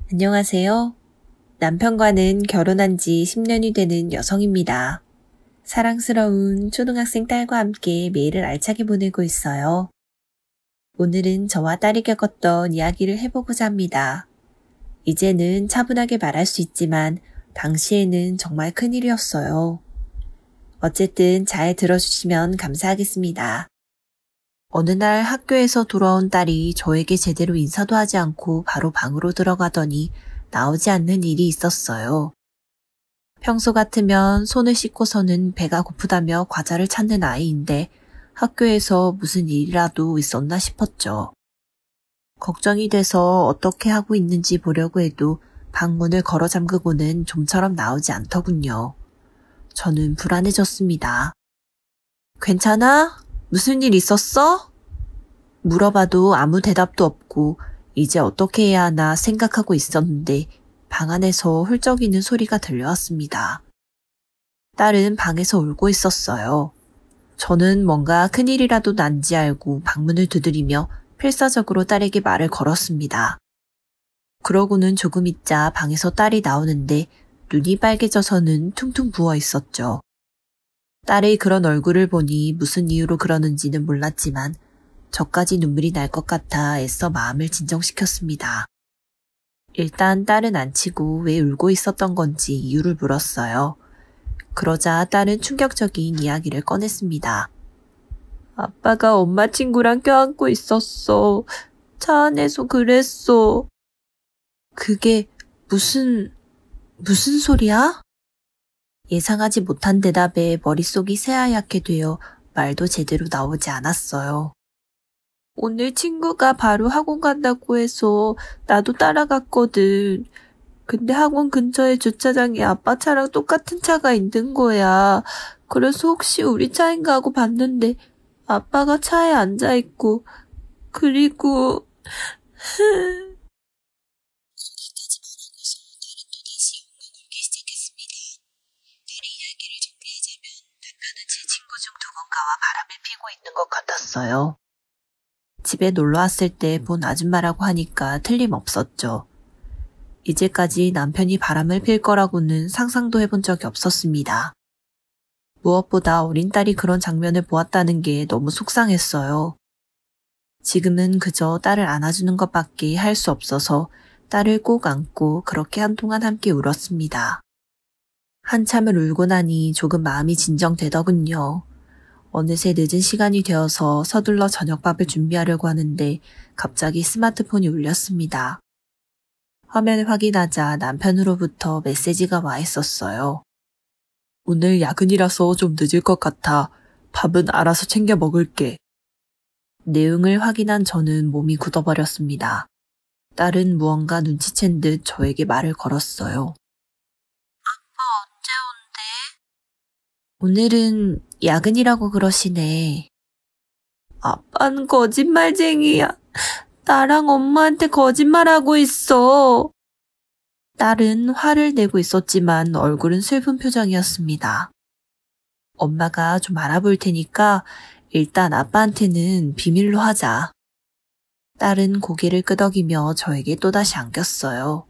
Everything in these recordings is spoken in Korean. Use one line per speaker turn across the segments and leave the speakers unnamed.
안녕하세요. 남편과는 결혼한 지 10년이 되는 여성입니다. 사랑스러운 초등학생 딸과 함께 매일을 알차게 보내고 있어요. 오늘은 저와 딸이 겪었던 이야기를 해보고자 합니다. 이제는 차분하게 말할 수 있지만 당시에는 정말 큰일이었어요. 어쨌든 잘 들어주시면 감사하겠습니다. 어느 날 학교에서 돌아온 딸이 저에게 제대로 인사도 하지 않고 바로 방으로 들어가더니 나오지 않는 일이 있었어요. 평소 같으면 손을 씻고서는 배가 고프다며 과자를 찾는 아이인데 학교에서 무슨 일이라도 있었나 싶었죠. 걱정이 돼서 어떻게 하고 있는지 보려고 해도 방문을 걸어 잠그고는 좀처럼 나오지 않더군요. 저는 불안해졌습니다. 괜찮아? 무슨 일 있었어? 물어봐도 아무 대답도 없고 이제 어떻게 해야 하나 생각하고 있었는데 방 안에서 훌쩍이는 소리가 들려왔습니다. 딸은 방에서 울고 있었어요. 저는 뭔가 큰일이라도 난지 알고 방문을 두드리며 필사적으로 딸에게 말을 걸었습니다. 그러고는 조금 있자 방에서 딸이 나오는데 눈이 빨개져서는 퉁퉁 부어 있었죠. 딸의 그런 얼굴을 보니 무슨 이유로 그러는지는 몰랐지만 저까지 눈물이 날 것 같아 애써 마음을 진정시켰습니다. 일단 딸은 안 치고 왜 울고 있었던 건지 이유를 물었어요. 그러자 딸은 충격적인 이야기를 꺼냈습니다. 아빠가 엄마 친구랑 껴안고 있었어. 차 안에서 그랬어. 그게 무슨 소리야? 예상하지 못한 대답에 머릿속이 새하얗게 되어 말도 제대로 나오지 않았어요. 오늘 친구가 바로 학원 간다고 해서 나도 따라갔거든. 근데 학원 근처에 주차장에 아빠 차랑 똑같은 차가 있는 거야. 그래서 혹시 우리 차인가 하고 봤는데 아빠가 차에 앉아있고 그리고 바람을 피고 있는 것 같았어요. 집에 놀러 왔을 때 본 아줌마라고 하니까 틀림없었죠. 이제까지 남편이 바람을 필 거라고는 상상도 해본 적이 없었습니다. 무엇보다 어린 딸이 그런 장면을 보았다는 게 너무 속상했어요. 지금은 그저 딸을 안아주는 것밖에 할 수 없어서 딸을 꼭 안고 그렇게 한동안 함께 울었습니다. 한참을 울고 나니 조금 마음이 진정되더군요. 어느새 늦은 시간이 되어서 서둘러 저녁밥을 준비하려고 하는데 갑자기 스마트폰이 울렸습니다. 화면을 확인하자 남편으로부터 메시지가 와 있었어요. 오늘 야근이라서 좀 늦을 것 같아. 밥은 알아서 챙겨 먹을게. 내용을 확인한 저는 몸이 굳어버렸습니다. 딸은 무언가 눈치챈 듯 저에게 말을 걸었어요. 아빠 언제 온대? 오늘은 야근이라고 그러시네. 아빠는 거짓말쟁이야. 나랑 엄마한테 거짓말하고 있어. 딸은 화를 내고 있었지만 얼굴은 슬픈 표정이었습니다. 엄마가 좀 알아볼 테니까 일단 아빠한테는 비밀로 하자. 딸은 고개를 끄덕이며 저에게 또다시 안겼어요.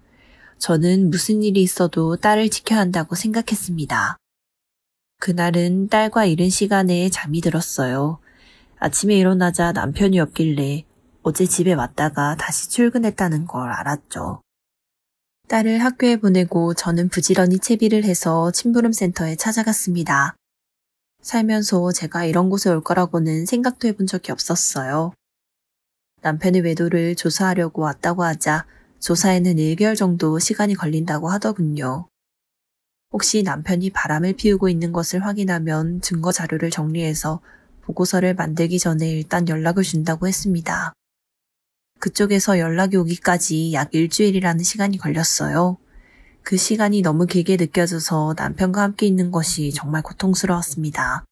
저는 무슨 일이 있어도 딸을 지켜야 한다고 생각했습니다. 그날은 딸과 이른 시간에 잠이 들었어요. 아침에 일어나자 남편이 없길래 어제 집에 왔다가 다시 출근했다는 걸 알았죠. 딸을 학교에 보내고 저는 부지런히 채비를 해서 심부름센터에 찾아갔습니다. 살면서 제가 이런 곳에 올 거라고는 생각도 해본 적이 없었어요. 남편의 외도를 조사하려고 왔다고 하자 조사에는 1개월 정도 시간이 걸린다고 하더군요. 혹시 남편이 바람을 피우고 있는 것을 확인하면 증거 자료를 정리해서 보고서를 만들기 전에 일단 연락을 준다고 했습니다. 그쪽에서 연락이 오기까지 약 일주일이라는 시간이 걸렸어요. 그 시간이 너무 길게 느껴져서 남편과 함께 있는 것이 정말 고통스러웠습니다.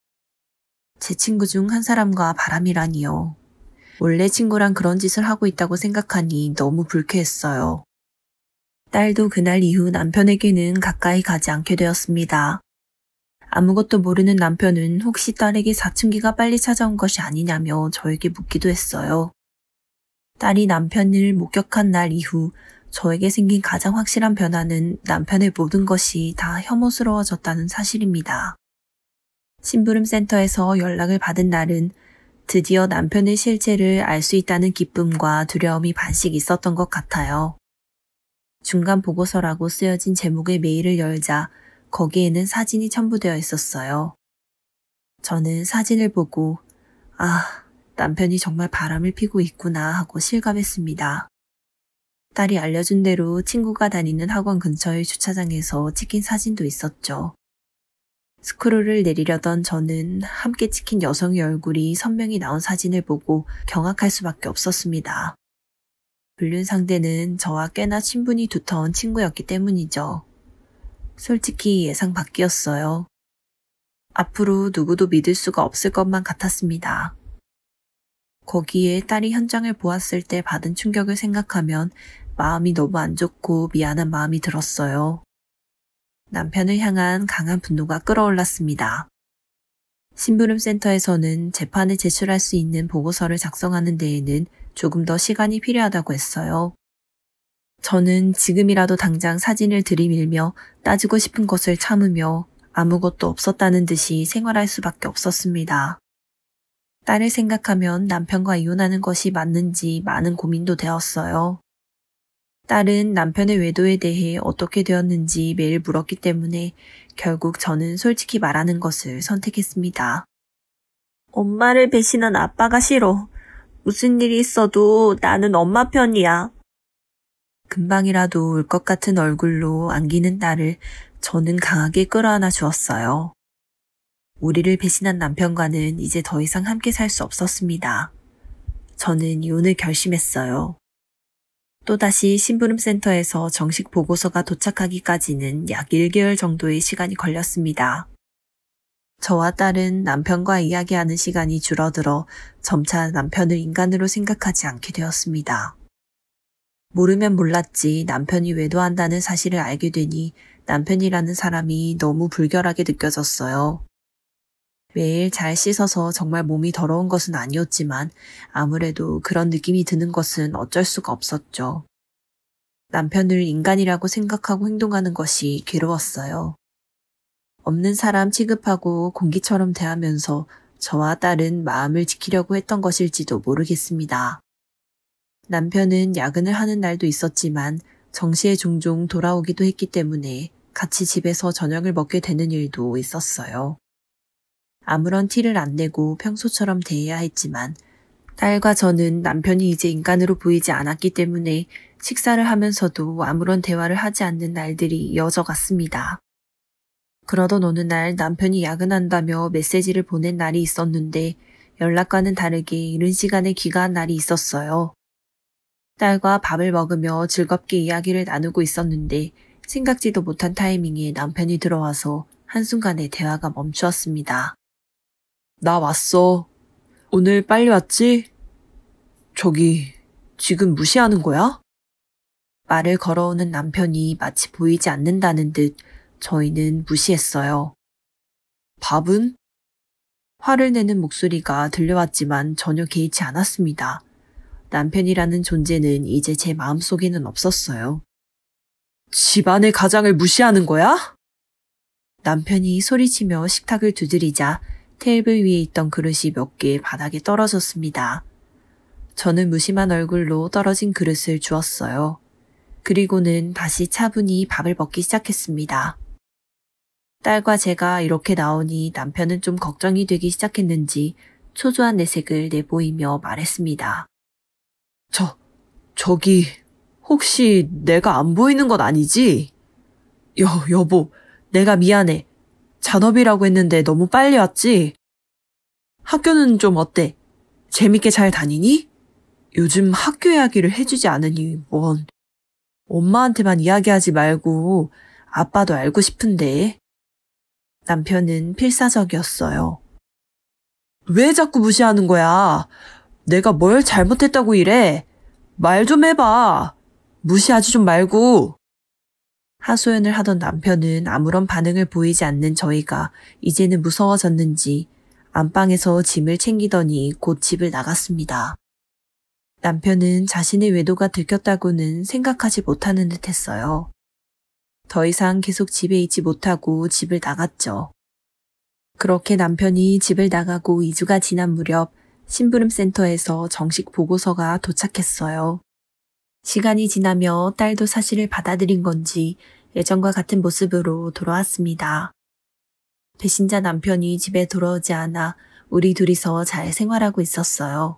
제 친구 중 한 사람과 바람이라니요. 원래 친구랑 그런 짓을 하고 있다고 생각하니 너무 불쾌했어요. 딸도 그날 이후 남편에게는 가까이 가지 않게 되었습니다. 아무것도 모르는 남편은 혹시 딸에게 사춘기가 빨리 찾아온 것이 아니냐며 저에게 묻기도 했어요. 딸이 남편을 목격한 날 이후 저에게 생긴 가장 확실한 변화는 남편의 모든 것이 다 혐오스러워졌다는 사실입니다. 심부름센터에서 연락을 받은 날은 드디어 남편의 실체를 알 수 있다는 기쁨과 두려움이 반씩 있었던 것 같아요. 중간 보고서라고 쓰여진 제목의 메일을 열자 거기에는 사진이 첨부되어 있었어요. 저는 사진을 보고 남편이 정말 바람을 피고 있구나 하고 실감했습니다. 딸이 알려준 대로 친구가 다니는 학원 근처의 주차장에서 찍힌 사진도 있었죠. 스크롤을 내리려던 저는 함께 찍힌 여성의 얼굴이 선명히 나온 사진을 보고 경악할 수밖에 없었습니다. 불륜 상대는 저와 꽤나 친분이 두터운 친구였기 때문이죠. 솔직히 예상 밖이었어요. 앞으로 누구도 믿을 수가 없을 것만 같았습니다. 거기에 딸이 현장을 보았을 때 받은 충격을 생각하면 마음이 너무 안 좋고 미안한 마음이 들었어요. 남편을 향한 강한 분노가 끌어올랐습니다. 심부름센터에서는 재판에 제출할 수 있는 보고서를 작성하는 데에는 조금 더 시간이 필요하다고 했어요. 저는 지금이라도 당장 사진을 들이밀며 따지고 싶은 것을 참으며 아무것도 없었다는 듯이 생활할 수밖에 없었습니다. 딸을 생각하면 남편과 이혼하는 것이 맞는지 많은 고민도 되었어요. 딸은 남편의 외도에 대해 어떻게 되었는지 매일 물었기 때문에 결국 저는 솔직히 말하는 것을 선택했습니다. 엄마를 배신한 아빠가 싫어. 무슨 일이 있어도 나는 엄마 편이야. 금방이라도 울 것 같은 얼굴로 안기는 딸을 저는 강하게 끌어안아 주었어요. 우리를 배신한 남편과는 이제 더 이상 함께 살 수 없었습니다. 저는 이혼을 결심했어요. 또다시 심부름센터에서 정식 보고서가 도착하기까지는 약 1개월 정도의 시간이 걸렸습니다. 저와 딸은 남편과 이야기하는 시간이 줄어들어 점차 남편을 인간으로 생각하지 않게 되었습니다. 모르면 몰랐지 남편이 외도한다는 사실을 알게 되니 남편이라는 사람이 너무 불결하게 느껴졌어요. 매일 잘 씻어서 정말 몸이 더러운 것은 아니었지만 아무래도 그런 느낌이 드는 것은 어쩔 수가 없었죠. 남편을 인간이라고 생각하고 행동하는 것이 괴로웠어요. 없는 사람 취급하고 공기처럼 대하면서 저와 딸은 마음을 지키려고 했던 것일지도 모르겠습니다. 남편은 야근을 하는 날도 있었지만 정시에 종종 돌아오기도 했기 때문에 같이 집에서 저녁을 먹게 되는 일도 있었어요. 아무런 티를 안 내고 평소처럼 대해야 했지만 딸과 저는 남편이 이제 인간으로 보이지 않았기 때문에 식사를 하면서도 아무런 대화를 하지 않는 날들이 이어져 갔습니다. 그러던 어느 날 남편이 야근한다며 메시지를 보낸 날이 있었는데 연락과는 다르게 이른 시간에 귀가한 날이 있었어요. 딸과 밥을 먹으며 즐겁게 이야기를 나누고 있었는데 생각지도 못한 타이밍에 남편이 들어와서 한순간에 대화가 멈추었습니다. 나 왔어. 오늘 빨리 왔지? 저기, 지금 무시하는 거야? 말을 걸어오는 남편이 마치 보이지 않는다는 듯 저희는 무시했어요. 밥은? 화를 내는 목소리가 들려왔지만 전혀 개의치 않았습니다. 남편이라는 존재는 이제 제 마음속에는 없었어요. 집안의 가장을 무시하는 거야? 남편이 소리치며 식탁을 두드리자 테이블 위에 있던 그릇이 몇 개 바닥에 떨어졌습니다. 저는 무심한 얼굴로 떨어진 그릇을 주었어요. 그리고는 다시 차분히 밥을 먹기 시작했습니다. 딸과 제가 이렇게 나오니 남편은 좀 걱정이 되기 시작했는지 초조한 내색을 내보이며 말했습니다. 저기, 혹시 내가 안 보이는 건 아니지? 여보, 내가 미안해. 잔업이라고 했는데 너무 빨리 왔지? 학교는 좀 어때? 재밌게 잘 다니니? 요즘 학교 이야기를 해주지 않으니 뭔. 엄마한테만 이야기하지 말고 아빠도 알고 싶은데. 남편은 필사적이었어요. 왜 자꾸 무시하는 거야? 내가 뭘 잘못했다고 이래? 말 좀 해봐. 무시하지 좀 말고. 하소연을 하던 남편은 아무런 반응을 보이지 않는 저희가 이제는 무서워졌는지 안방에서 짐을 챙기더니 곧 집을 나갔습니다. 남편은 자신의 외도가 들켰다고는 생각하지 못하는 듯 했어요. 더 이상 계속 집에 있지 못하고 집을 나갔죠. 그렇게 남편이 집을 나가고 2주가 지난 무렵 심부름센터에서 정식 보고서가 도착했어요. 시간이 지나며 딸도 사실을 받아들인 건지 예전과 같은 모습으로 돌아왔습니다. 배신자 남편이 집에 돌아오지 않아 우리 둘이서 잘 생활하고 있었어요.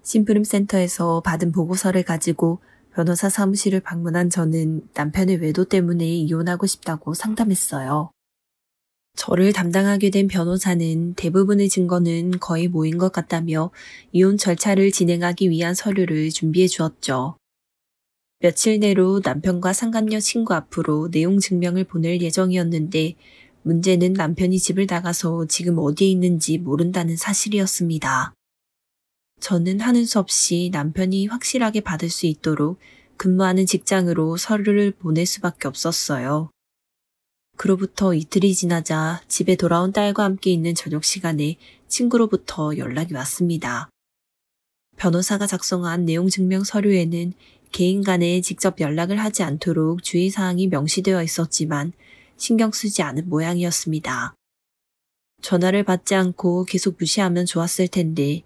심부름센터에서 받은 보고서를 가지고 변호사 사무실을 방문한 저는 남편의 외도 때문에 이혼하고 싶다고 상담했어요. 저를 담당하게 된 변호사는 대부분의 증거는 거의 모인 것 같다며 이혼 절차를 진행하기 위한 서류를 준비해 주었죠. 며칠 내로 남편과 상간녀 친구 앞으로 내용 증명을 보낼 예정이었는데 문제는 남편이 집을 나가서 지금 어디에 있는지 모른다는 사실이었습니다. 저는 하는 수 없이 남편이 확실하게 받을 수 있도록 근무하는 직장으로 서류를 보낼 수밖에 없었어요. 그로부터 이틀이 지나자 집에 돌아온 딸과 함께 있는 저녁 시간에 친구로부터 연락이 왔습니다. 변호사가 작성한 내용 증명 서류에는 개인 간에 직접 연락을 하지 않도록 주의사항이 명시되어 있었지만 신경 쓰지 않은 모양이었습니다. 전화를 받지 않고 계속 무시하면 좋았을 텐데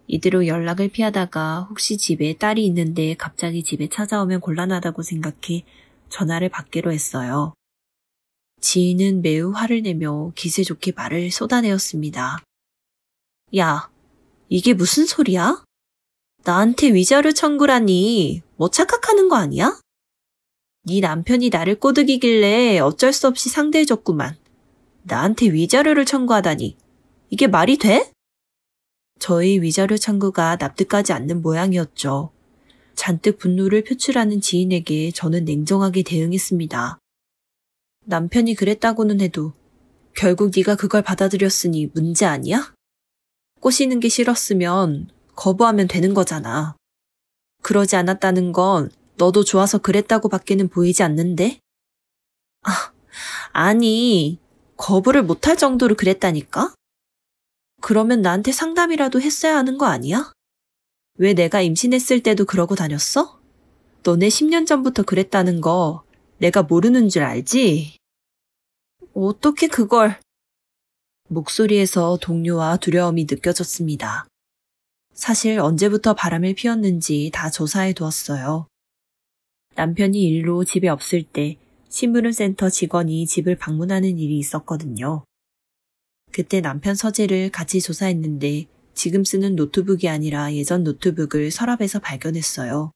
이대로 연락을 피하다가 혹시 집에 딸이 있는데 갑자기 집에 찾아오면 곤란하다고 생각해 전화를 받기로 했어요. 지인은 매우 화를 내며 기세 좋게 말을 쏟아내었습니다. 야, 이게 무슨 소리야? 나한테 위자료 청구라니 뭐 착각하는 거 아니야? 네 남편이 나를 꼬드기길래 어쩔 수 없이 상대해줬구만. 나한테 위자료를 청구하다니 이게 말이 돼? 저의 위자료 청구가 납득하지 않는 모양이었죠. 잔뜩 분노를 표출하는 지인에게 저는 냉정하게 대응했습니다. 남편이 그랬다고는 해도 결국 네가 그걸 받아들였으니 문제 아니야? 꼬시는 게 싫었으면 거부하면 되는 거잖아. 그러지 않았다는 건 너도 좋아서 그랬다고 밖에는 보이지 않는데? 아니, 거부를 못할 정도로 그랬다니까? 그러면 나한테 상담이라도 했어야 하는 거 아니야? 왜 내가 임신했을 때도 그러고 다녔어? 너네 10년 전부터 그랬다는 거 내가 모르는 줄 알지? 어떻게 그걸... 목소리에서 동요와 두려움이 느껴졌습니다. 사실 언제부터 바람을 피웠는지 다 조사해 두었어요. 남편이 일로 집에 없을 때 심부름센터 직원이 집을 방문하는 일이 있었거든요. 그때 남편 서재를 같이 조사했는데 지금 쓰는 노트북이 아니라 예전 노트북을 서랍에서 발견했어요.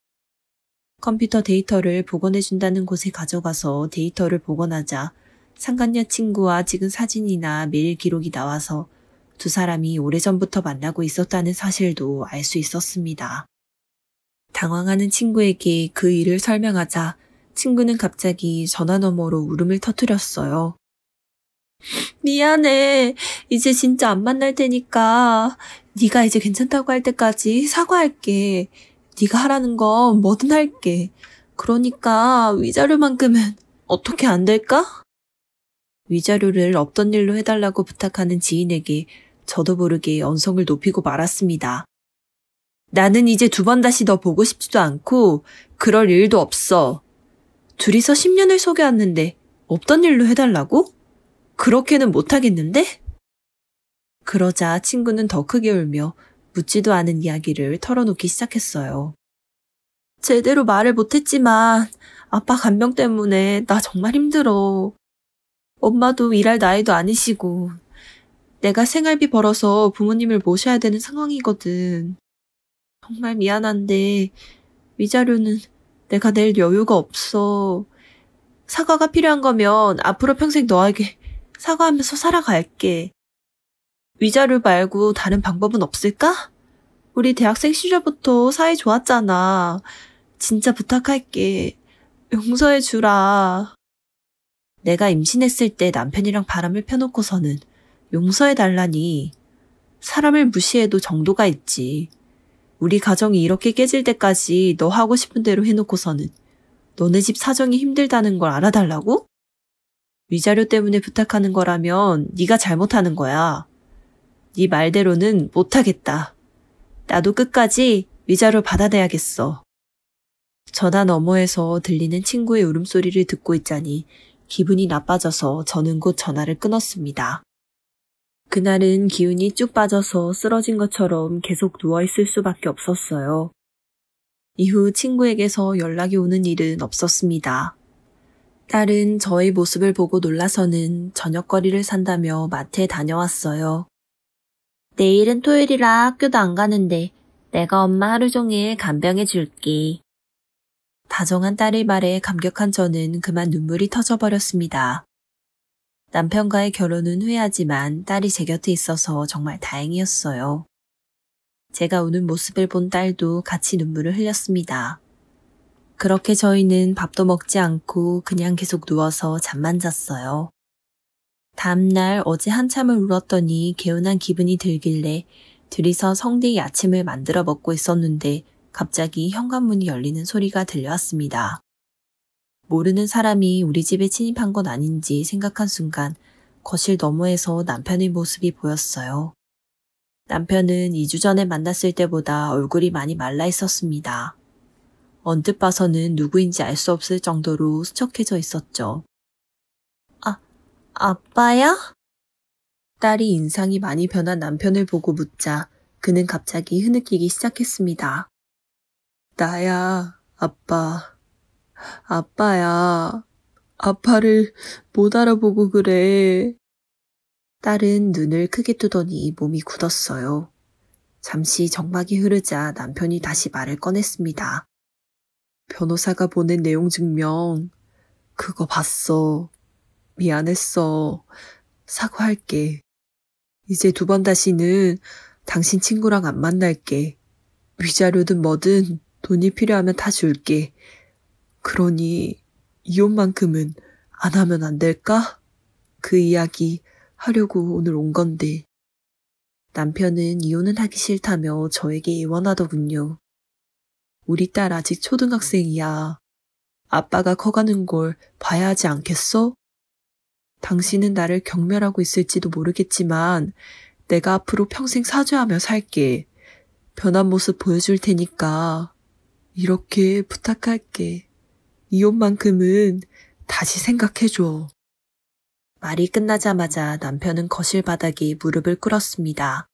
컴퓨터 데이터를 복원해준다는 곳에 가져가서 데이터를 복원하자 상간녀 친구와 찍은 사진이나 메일 기록이 나와서 두 사람이 오래전부터 만나고 있었다는 사실도 알 수 있었습니다. 당황하는 친구에게 그 일을 설명하자 친구는 갑자기 전화 너머로 울음을 터뜨렸어요. 미안해. 이제 진짜 안 만날 테니까 네가 이제 괜찮다고 할 때까지 사과할게. 네가 하라는 건 뭐든 할게. 그러니까 위자료만큼은 어떻게 안 될까? 위자료를 없던 일로 해달라고 부탁하는 지인에게 저도 모르게 언성을 높이고 말았습니다. 나는 이제 두 번 다시 너 보고 싶지도 않고 그럴 일도 없어. 둘이서 10년을 속여왔는데 없던 일로 해달라고? 그렇게는 못하겠는데? 그러자 친구는 더 크게 울며 묻지도 않은 이야기를 털어놓기 시작했어요. 제대로 말을 못했지만 아빠 간병 때문에 나 정말 힘들어. 엄마도 일할 나이도 아니시고 내가 생활비 벌어서 부모님을 모셔야 되는 상황이거든. 정말 미안한데 위자료는 내가 낼 여유가 없어. 사과가 필요한 거면 앞으로 평생 너에게 사과하면서 살아갈게. 위자료 말고 다른 방법은 없을까? 우리 대학생 시절부터 사이 좋았잖아. 진짜 부탁할게. 용서해 주라. 내가 임신했을 때 남편이랑 바람을 펴놓고서는 용서해 달라니. 사람을 무시해도 정도가 있지. 우리 가정이 이렇게 깨질 때까지 너 하고 싶은 대로 해놓고서는 너네 집 사정이 힘들다는 걸 알아달라고? 위자료 때문에 부탁하는 거라면 네가 잘못하는 거야. 네 말대로는 못하겠다. 나도 끝까지 위자료 받아내야겠어. 전화 너머에서 들리는 친구의 울음소리를 듣고 있자니 기분이 나빠져서 저는 곧 전화를 끊었습니다. 그날은 기운이 쭉 빠져서 쓰러진 것처럼 계속 누워있을 수밖에 없었어요. 이후 친구에게서 연락이 오는 일은 없었습니다. 딸은 저의 모습을 보고 놀라서는 저녁거리를 산다며 마트에 다녀왔어요. 내일은 토요일이라 학교도 안 가는데 내가 엄마 하루 종일 간병해 줄게. 다정한 딸의 말에 감격한 저는 그만 눈물이 터져버렸습니다. 남편과의 결혼은 후회하지만 딸이 제 곁에 있어서 정말 다행이었어요. 제가 우는 모습을 본 딸도 같이 눈물을 흘렸습니다. 그렇게 저희는 밥도 먹지 않고 그냥 계속 누워서 잠만 잤어요. 다음날 어제 한참을 울었더니 개운한 기분이 들길래 둘이서 성대히 아침을 만들어 먹고 있었는데 갑자기 현관문이 열리는 소리가 들려왔습니다. 모르는 사람이 우리 집에 침입한 건 아닌지 생각한 순간 거실 너머에서 남편의 모습이 보였어요. 남편은 2주 전에 만났을 때보다 얼굴이 많이 말라 있었습니다. 언뜻 봐서는 누구인지 알 수 없을 정도로 수척해져 있었죠. 아빠야? 딸이 인상이 많이 변한 남편을 보고 묻자 그는 갑자기 흐느끼기 시작했습니다. 나야, 아빠. 아빠야. 아빠를 못 알아보고 그래. 딸은 눈을 크게 뜨더니 몸이 굳었어요. 잠시 정막이 흐르자 남편이 다시 말을 꺼냈습니다. 변호사가 보낸 내용 증명, 그거 봤어. 미안했어. 사과할게. 이제 2번 다시는 당신 친구랑 안 만날게. 위자료든 뭐든 돈이 필요하면 다 줄게. 그러니 이혼만큼은 안 하면 안 될까? 그 이야기 하려고 오늘 온 건데. 남편은 이혼은 하기 싫다며 저에게 애원하더군요. 우리 딸 아직 초등학생이야. 아빠가 커가는 걸 봐야 하지 않겠어? 당신은 나를 경멸하고 있을지도 모르겠지만 내가 앞으로 평생 사죄하며 살게. 변한 모습 보여줄 테니까 이렇게 부탁할게. 이혼만큼은 다시 생각해줘. 말이 끝나자마자 남편은 거실 바닥에 무릎을 꿇었습니다.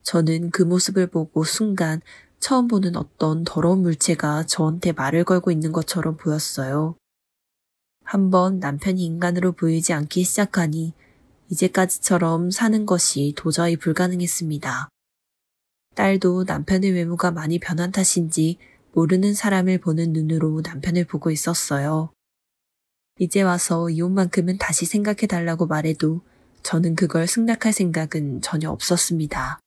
저는 그 모습을 보고 순간 처음 보는 어떤 더러운 물체가 저한테 말을 걸고 있는 것처럼 보였어요. 한번 남편이 인간으로 보이지 않기 시작하니 이제까지처럼 사는 것이 도저히 불가능했습니다. 딸도 남편의 외모가 많이 변한 탓인지 모르는 사람을 보는 눈으로 남편을 보고 있었어요. 이제 와서 이혼만큼은 다시 생각해달라고 말해도 저는 그걸 승낙할 생각은 전혀 없었습니다.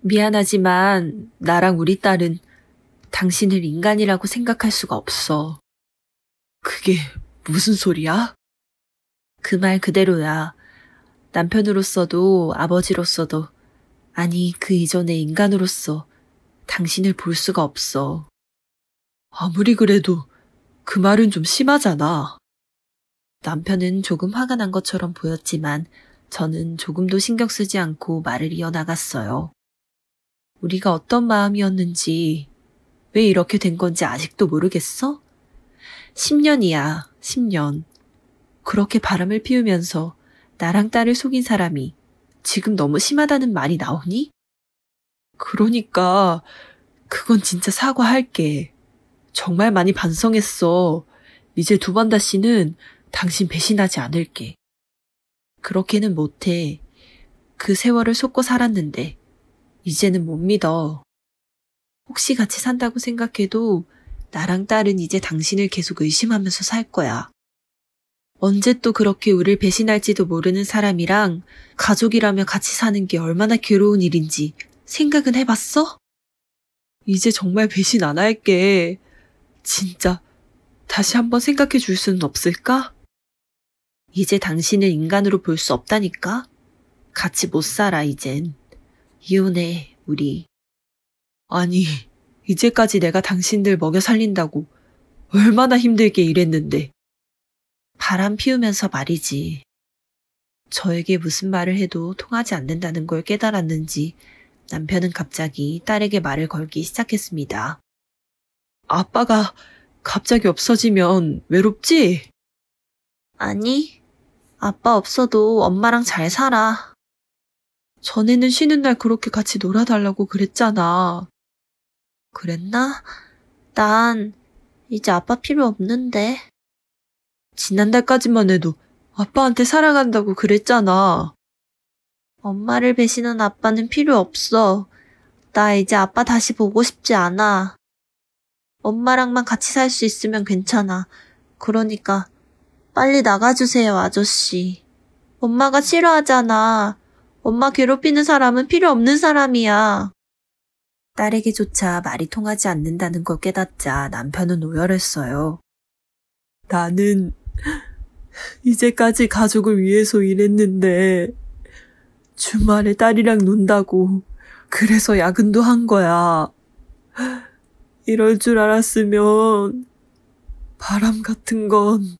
미안하지만 나랑 우리 딸은 당신을 인간이라고 생각할 수가 없어. 그게 무슨 소리야? 그 말 그대로야. 남편으로서도 아버지로서도 아니 그 이전의 인간으로서 당신을 볼 수가 없어. 아무리 그래도 그 말은 좀 심하잖아. 남편은 조금 화가 난 것처럼 보였지만 저는 조금도 신경 쓰지 않고 말을 이어나갔어요. 우리가 어떤 마음이었는지 왜 이렇게 된 건지 아직도 모르겠어? 10년이야, 10년. 그렇게 바람을 피우면서 나랑 딸을 속인 사람이 지금 너무 심하다는 말이 나오니? 그러니까 그건 진짜 사과할게. 정말 많이 반성했어. 이제 2번 다시는 당신 배신하지 않을게. 그렇게는 못해. 그 세월을 속고 살았는데 이제는 못 믿어. 혹시 같이 산다고 생각해도 나랑 딸은 이제 당신을 계속 의심하면서 살 거야. 언제 또 그렇게 우릴 배신할지도 모르는 사람이랑 가족이라며 같이 사는 게 얼마나 괴로운 일인지 생각은 해봤어? 이제 정말 배신 안 할게. 진짜 다시 한번 생각해 줄 수는 없을까? 이제 당신을 인간으로 볼 수 없다니까? 같이 못 살아 이젠. 이혼해 우리. 아니 이제까지 내가 당신들 먹여 살린다고 얼마나 힘들게 일했는데. 바람 피우면서 말이지. 저에게 무슨 말을 해도 통하지 않는다는 걸 깨달았는지 남편은 갑자기 딸에게 말을 걸기 시작했습니다. 아빠가 갑자기 없어지면 외롭지? 아니, 아빠 없어도 엄마랑 잘 살아. 전에는 쉬는 날 그렇게 같이 놀아달라고 그랬잖아. 그랬나? 난 이제 아빠 필요 없는데. 지난달까지만 해도 아빠한테 사랑한다고 그랬잖아. 엄마를 배신한 아빠는 필요 없어. 나 이제 아빠 다시 보고 싶지 않아. 엄마랑만 같이 살 수 있으면 괜찮아. 그러니까 빨리 나가주세요, 아저씨. 엄마가 싫어하잖아. 엄마 괴롭히는 사람은 필요 없는 사람이야. 딸에게조차 말이 통하지 않는다는 걸 깨닫자 남편은 오열했어요. 나는 이제까지 가족을 위해서 일했는데 주말에 딸이랑 논다고 그래서 야근도 한 거야. 이럴 줄 알았으면 바람 같은 건.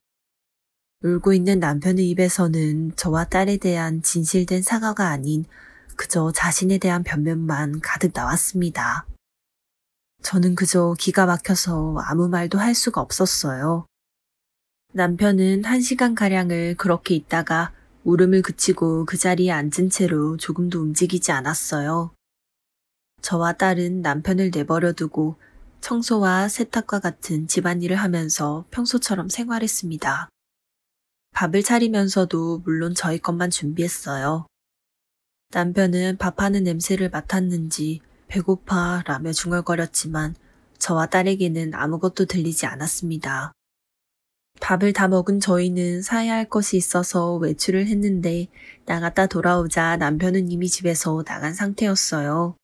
울고 있는 남편의 입에서는 저와 딸에 대한 진실된 사과가 아닌 그저 자신에 대한 변명만 가득 나왔습니다. 저는 그저 기가 막혀서 아무 말도 할 수가 없었어요. 남편은 1시간가량을 그렇게 있다가 울음을 그치고 그 자리에 앉은 채로 조금도 움직이지 않았어요. 저와 딸은 남편을 내버려 두고 청소와 세탁과 같은 집안일을 하면서 평소처럼 생활했습니다. 밥을 차리면서도 물론 저희 것만 준비했어요. 남편은 밥하는 냄새를 맡았는지 배고파 라며 중얼거렸지만 저와 딸에게는 아무것도 들리지 않았습니다. 밥을 다 먹은 저희는 사야 할 것이 있어서 외출을 했는데 나갔다 돌아오자 남편은 이미 집에서 나간 상태였어요.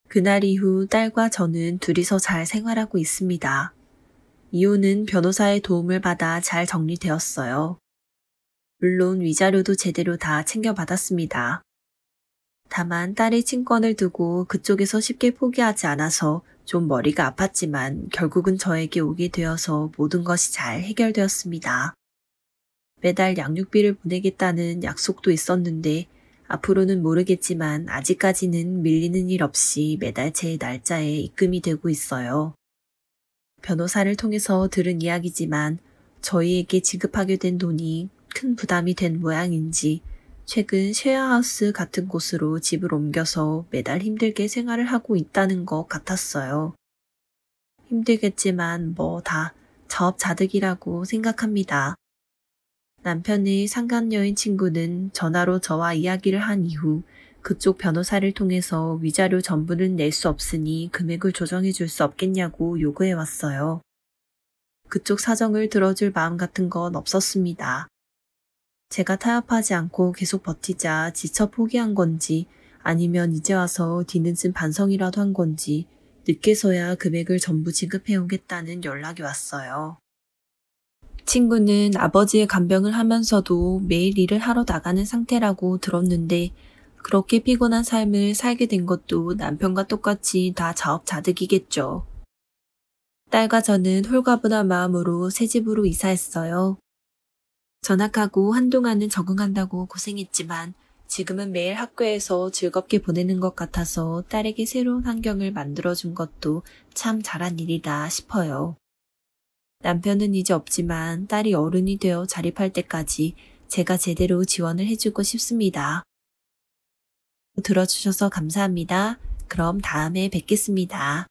그날 이후 딸과 저는 둘이서 잘 생활하고 있습니다. 이혼은 변호사의 도움을 받아 잘 정리되었어요. 물론 위자료도 제대로 다 챙겨받았습니다. 다만 딸의 친권을 두고 그쪽에서 쉽게 포기하지 않아서 좀 머리가 아팠지만 결국은 저에게 오게 되어서 모든 것이 잘 해결되었습니다. 매달 양육비를 보내겠다는 약속도 있었는데 앞으로는 모르겠지만 아직까지는 밀리는 일 없이 매달 제 날짜에 입금이 되고 있어요. 변호사를 통해서 들은 이야기지만 저희에게 지급하게 된 돈이 큰 부담이 된 모양인지 최근 쉐어하우스 같은 곳으로 집을 옮겨서 매달 힘들게 생활을 하고 있다는 것 같았어요. 힘들겠지만 뭐 다 자업자득이라고 생각합니다. 남편의 상간녀인 친구는 전화로 저와 이야기를 한 이후 그쪽 변호사를 통해서 위자료 전부는 낼 수 없으니 금액을 조정해 줄 수 없겠냐고 요구해 왔어요. 그쪽 사정을 들어줄 마음 같은 건 없었습니다. 제가 타협하지 않고 계속 버티자 지쳐 포기한 건지 아니면 이제 와서 뒤늦은 반성이라도 한 건지 늦게서야 금액을 전부 지급해 오겠다는 연락이 왔어요. 친구는 아버지의 간병을 하면서도 매일 일을 하러 나가는 상태라고 들었는데 그렇게 피곤한 삶을 살게 된 것도 남편과 똑같이 다 자업자득이겠죠. 딸과 저는 홀가분한 마음으로 새 집으로 이사했어요. 전학하고 한동안은 적응한다고 고생했지만 지금은 매일 학교에서 즐겁게 보내는 것 같아서 딸에게 새로운 환경을 만들어준 것도 참 잘한 일이다 싶어요. 남편은 이제 없지만 딸이 어른이 되어 자립할 때까지 제가 제대로 지원을 해주고 싶습니다. 들어주셔서 감사합니다. 그럼 다음에 뵙겠습니다.